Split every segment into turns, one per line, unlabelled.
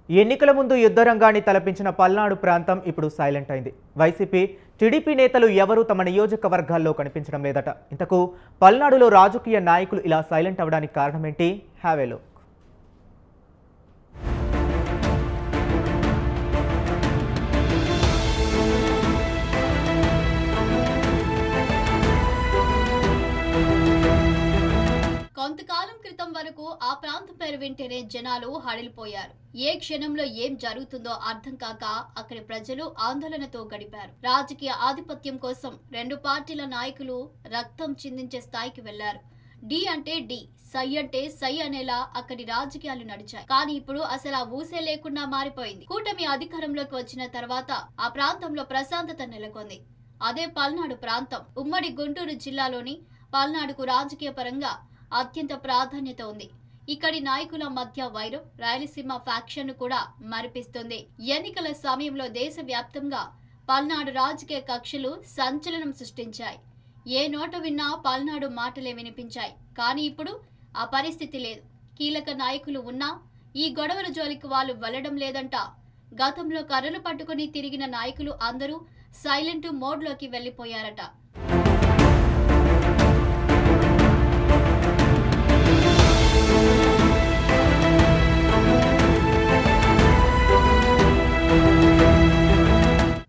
ఎన్నికల ముందు యుద్ధరంగాన్ని తలపించిన పల్నాడు ప్రాంతం ఇప్పుడు సైలెంట్ అయింది. వైసీపీ, టీడీపీ నేతలు ఎవరూ తమ నియోజకవర్గాల్లో కనిపించడం లేదట. ఇంతకు పల్నాడులో రాజకీయ నాయకులు ఇలా సైలెంట్ అవడానికి కారణమేంటి? Have a look.
కొంతకాలం క్రితం వరకు ఆ ప్రాంతం పేరు వింటేనే జనాలు హడిలిపోయారు. ఏ క్షణంలో ఏం జరుగుతుందో అర్థం కాక అక్కడి ప్రజలు ఆందోళనతో గడిపారు. రాజకీయ ఆధిపత్యం కోసం రెండు పార్టీల నాయకులు రక్తం చిందించే స్థాయికి వెళ్లారు. డి అంటే డి, సై అంటే సై అనేలా అక్కడి రాజకీయాలు నడిచాయి. కానీ ఇప్పుడు అసలు ఆ ఊసే లేకుండా మారిపోయింది. కూటమి అధికారంలోకి వచ్చిన తర్వాత ఆ ప్రాంతంలో ప్రశాంతత నెలకొంది. అదే పల్నాడు ప్రాంతం. ఉమ్మడి గుంటూరు జిల్లాలోని పల్నాడుకు రాజకీయ పరంగా అత్యంత ప్రాధాన్యత ఉంది. ఇక్కడి నాయకుల మధ్య వైరం రాయలసీమ ఫ్యాక్షన్ కూడా మరిపిస్తుంది. ఎన్నికల సమయంలో దేశవ్యాప్తంగా పల్నాడు రాజకీయ కక్షలు సంచలనం సృష్టించాయి. ఏ నోట విన్నా పల్నాడు మాటలే వినిపించాయి. కానీ ఇప్పుడు ఆ పరిస్థితి లేదు. కీలక నాయకులు ఉన్నా ఈ గొడవల జోలికి వాళ్ళు వెళ్లడం లేదంట. గతంలో కర్రలు పట్టుకుని తిరిగిన నాయకులు అందరూ సైలెంట్ మోడ్లోకి వెళ్లిపోయారట.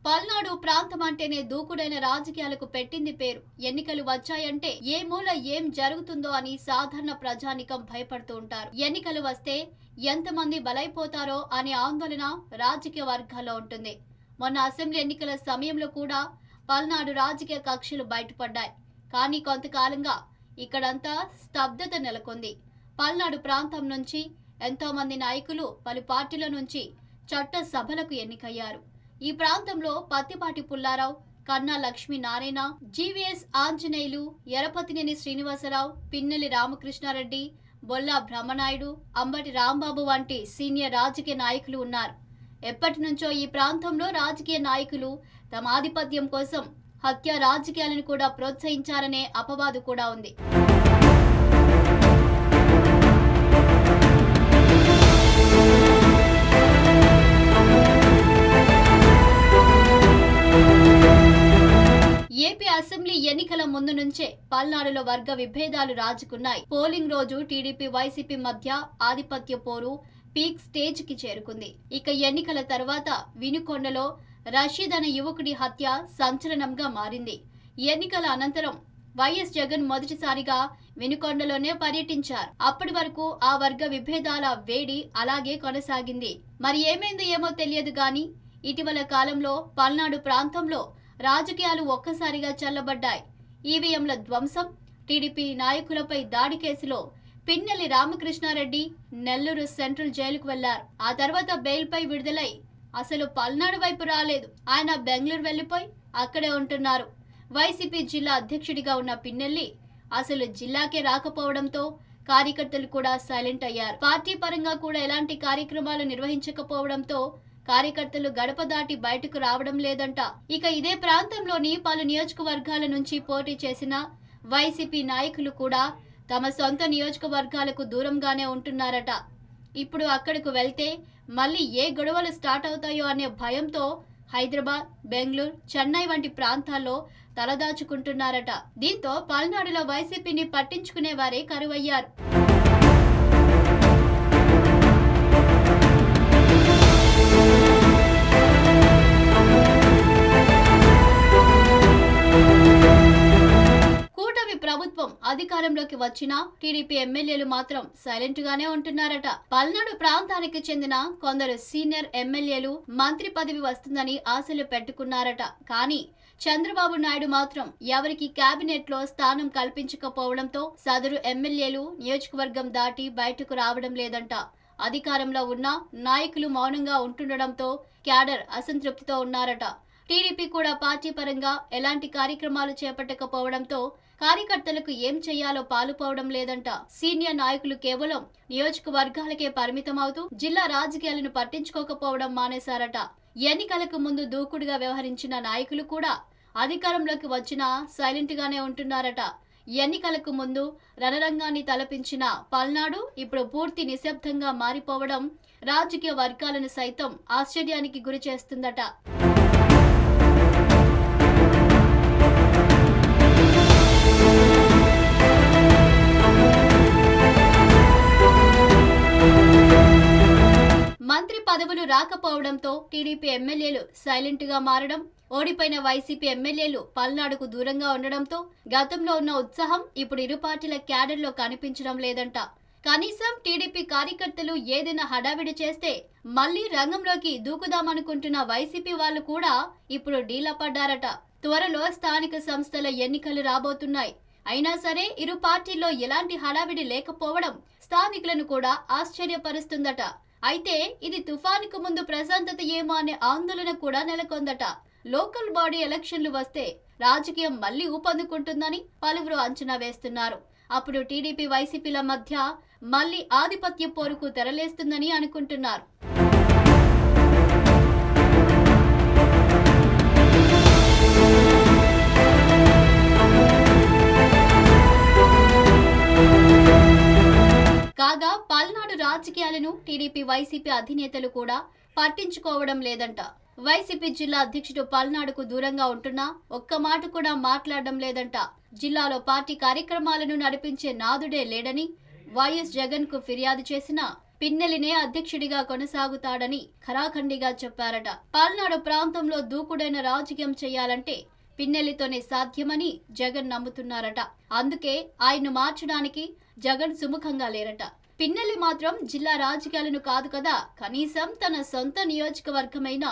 పల్నాడు ప్రాంతం అంటేనే దూకుడైన రాజకీయాలకు పెట్టింది పేరు. ఎన్నికలు వచ్చాయంటే ఏ మూల ఏం జరుగుతుందో అని సాధారణ ప్రజానికం భయపడుతూ ఉంటారు. ఎన్నికలు వస్తే ఎంతమంది బలైపోతారో అనే ఆందోళన రాజకీయ వర్గాల్లో ఉంటుంది. మొన్న అసెంబ్లీ ఎన్నికల సమయంలో కూడా పల్నాడు రాజకీయ కక్షలు బయటపడ్డాయి. కానీ కొంతకాలంగా ఇక్కడంతా స్తబ్దత నెలకొంది. పల్నాడు ప్రాంతం నుంచి ఎంతో మంది నాయకులు పలు పార్టీల నుంచి చట్ట సభలకు ఎన్నికయ్యారు. ఈ ప్రాంతంలో పత్తిపాటి పుల్లారావు, కన్నా లక్ష్మీనారాయణ, జీవీఎస్ ఆంజనేయులు, ఎరపతినేని శ్రీనివాసరావు, పిన్నెల్లి రామకృష్ణారెడ్డి, బొల్లా బ్రహ్మనాయుడు, అంబటి రాంబాబు వంటి సీనియర్ రాజకీయ నాయకులు ఉన్నారు. ఎప్పటి నుంచో ఈ ప్రాంతంలో రాజకీయ నాయకులు తమ ఆధిపత్యం కోసం హత్య రాజకీయాలను కూడా ప్రోత్సహించారనే అపవాదు కూడా ఉంది. ఏపీ అసెంబ్లీ ఎన్నికల ముందు నుంచే పల్నాడులో వర్గ విభేదాలు రాజుకున్నాయి. పోలింగ్ రోజు టీడీపీ, వైసీపీ మధ్య ఆధిపత్య పోరు పీక్ స్టేజ్ కి చేరుకుంది. ఇక ఎన్నికల తర్వాత వినుకొండలో రషీద్ అనే యువకుడి హత్య సంచలనంగా మారింది. ఎన్నికల అనంతరం వైఎస్ జగన్ మొదటిసారిగా వినుకొండలోనే పర్యటించారు. అప్పటి వరకు ఆ వర్గ విభేదాల వేడి అలాగే కొనసాగింది. మరి ఏమైందో ఏమో తెలియదు గాని ఇటీవల కాలంలో పల్నాడు ప్రాంతంలో రాజకీయాలు ఒక్కసారిగా చల్లబడ్డాయి. ఈవీఎంల ధ్వంసం, టీడీపీ నాయకులపై దాడి కేసులో పిన్నెల్లి రామకృష్ణారెడ్డి నెల్లూరు సెంట్రల్ జైలుకు వెళ్లారు. ఆ తర్వాత బెయిల్పై విడుదలై అసలు పల్నాడు వైపు రాలేదు. ఆయన బెంగళూరు వెళ్లిపోయి అక్కడే ఉంటున్నారు. వైసీపీ జిల్లా అధ్యక్షుడిగా ఉన్న పిన్నెల్లి అసలు జిల్లాకే రాకపోవడంతో కార్యకర్తలు కూడా సైలెంట్ అయ్యారు. పార్టీ పరంగా కూడా ఎలాంటి కార్యక్రమాలు నిర్వహించకపోవడంతో కార్యకర్తలు గడప దాటి బయటకు రావడం లేదంట. ఇక ఇదే ప్రాంతంలోని పలు నియోజకవర్గాల నుంచి పోటీ చేసిన వైసీపీ నాయకులు కూడా తమ సొంత నియోజకవర్గాలకు దూరంగానే ఉంటున్నారట. ఇప్పుడు అక్కడకు వెళ్తే మళ్ళీ ఏ గొడవలు స్టార్ట్ అవుతాయో అనే భయంతో హైదరాబాద్, బెంగళూరు, చెన్నై వంటి ప్రాంతాల్లో తలదాచుకుంటున్నారట. దీంతో పల్నాడులో వైసీపీని పట్టించుకునే వారే కరువయ్యారు. ప్రభుత్వం అధికారంలోకి వచ్చినా టీడీపీ ఎమ్మెల్యేలు మాత్రం సైలెంట్ గానే ఉంటున్నారట. పల్నాడు ప్రాంతానికి చెందిన కొందరు సీనియర్ ఎమ్మెల్యేలు మంత్రి పదవి వస్తుందని ఆశలు పెట్టుకున్నారట. కానీ చంద్రబాబు నాయుడు మాత్రం ఎవరికి కేబినెట్ లో స్థానం కల్పించకపోవడంతో సదరు ఎమ్మెల్యేలు నియోజకవర్గం దాటి బయటకు రావడం లేదంట. అధికారంలో ఉన్న నాయకులు మౌనంగా ఉంటుండడంతో క్యాడర్ అసంతృప్తితో ఉన్నారట. టీడీపీ కూడా పార్టీ పరంగా ఎలాంటి కార్యక్రమాలు చేపట్టకపోవడంతో కార్యకర్తలకు ఏం చేయాలో పాలుపోవడం లేదంట. సీనియర్ నాయకులు కేవలం నియోజకవర్గాలకే పరిమితమవుతూ జిల్లా రాజకీయాలను పట్టించుకోకపోవడం మానేశారట. ఎన్నికలకు ముందు దూకుడుగా వ్యవహరించిన నాయకులు కూడా అధికారంలోకి వచ్చినా సైలెంట్ గానే ఉంటున్నారట. ఎన్నికలకు ముందు రణరంగాన్ని తలపించిన పల్నాడు ఇప్పుడు పూర్తి నిశ్శబ్దంగా మారిపోవడం రాజకీయ వర్గాలను సైతం ఆశ్చర్యానికి గురి చేస్తుందట. మంత్రి పదవులు రాకపోవడంతో టీడీపీ ఎమ్మెల్యేలు సైలెంట్ గా మారడం, ఓడిపోయిన వైసీపీ ఎమ్మెల్యేలు పల్నాడుకు దూరంగా ఉండడంతో గతంలో ఉన్న ఉత్సాహం ఇప్పుడు ఇరు పార్టీల క్యాడర్లో కనిపించడం లేదంట. కనీసం టీడీపీ కార్యకర్తలు ఏదైనా హడావిడి చేస్తే మళ్లీ రంగంలోకి దూకుదామనుకుంటున్న వైసీపీ వాళ్ళు కూడా ఇప్పుడు డీలా పడ్డారట. త్వరలో స్థానిక సంస్థల ఎన్నికలు రాబోతున్నాయి. అయినా సరే ఇరు పార్టీల్లో ఎలాంటి హడావిడి లేకపోవడం స్థానికులను కూడా ఆశ్చర్యపరుస్తుందట. అయితే ఇది తుఫానుకు ముందు ప్రశాంతత ఏమో అనే ఆందోళన కూడా నెలకొందట. లోకల్ బాడీ ఎలక్షన్లు వస్తే రాజకీయం మళ్లీ ఊపందుకుంటుందని పలువురు అంచనా వేస్తున్నారు. అప్పుడు టీడీపీ వైసీపీల మధ్య మళ్లీ ఆధిపత్య పోరుకు తెరలేస్తుందని అనుకుంటున్నారు. కాగా పల్నాడు రాజకీయాలను టీడీపీ వైసీపీ అధినేతలు కూడా పట్టించుకోవడం లేదంట. వైసీపీ జిల్లా అధ్యక్షుడు పల్నాడుకు దూరంగా ఉంటున్నా ఒక్క మాట కూడా మాట్లాడడం లేదంట. జిల్లాలో పార్టీ కార్యక్రమాలను నడిపించే నాదుడే లేడని వైఎస్ జగన్ కు ఫిర్యాదు చేసినా పిన్నెలినే అధ్యక్షుడిగా కొనసాగుతాడని ఖరాఖండిగా చెప్పారట. పల్నాడు ప్రాంతంలో దూకుడైన రాజకీయం చేయాలంటే పిన్నెలితోనే సాధ్యమని జగన్ నమ్ముతున్నారట. అందుకే ఆయన్ను మార్చడానికి జగన్ సుముఖంగా లేరట. పిన్నెల్లి మాత్రం జిల్లా రాజకీయాలను కాదు కదా, కనీసం తన సొంత నియోజకవర్గమైన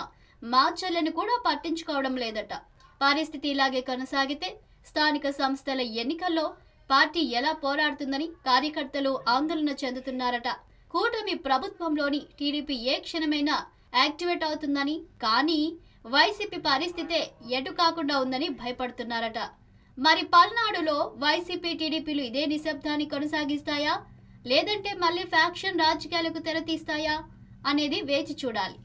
మాచర్లను కూడా పట్టించుకోవడం లేదట. పరిస్థితి ఇలాగే కొనసాగితే స్థానిక సంస్థల ఎన్నికల్లో పార్టీ ఎలా పోరాడుతుందని కార్యకర్తలు ఆందోళన చెందుతున్నారట. కూటమి ప్రభుత్వంలోని టీడీపీ ఏ క్షణమైనా యాక్టివేట్ అవుతుందని, కానీ వైసీపీ పరిస్థితే ఎటు కాకుండా ఉందని భయపడుతున్నారట. మరి పల్నాడులో వైసీపీ టీడీపీలు ఇదే నిశ్శబ్దాన్ని కొనసాగిస్తాయా, లేదంటే మళ్ళీ ఫ్యాక్షన్ రాజకీయాలకు తెరతీస్తాయా అనేది వేచి చూడాలి.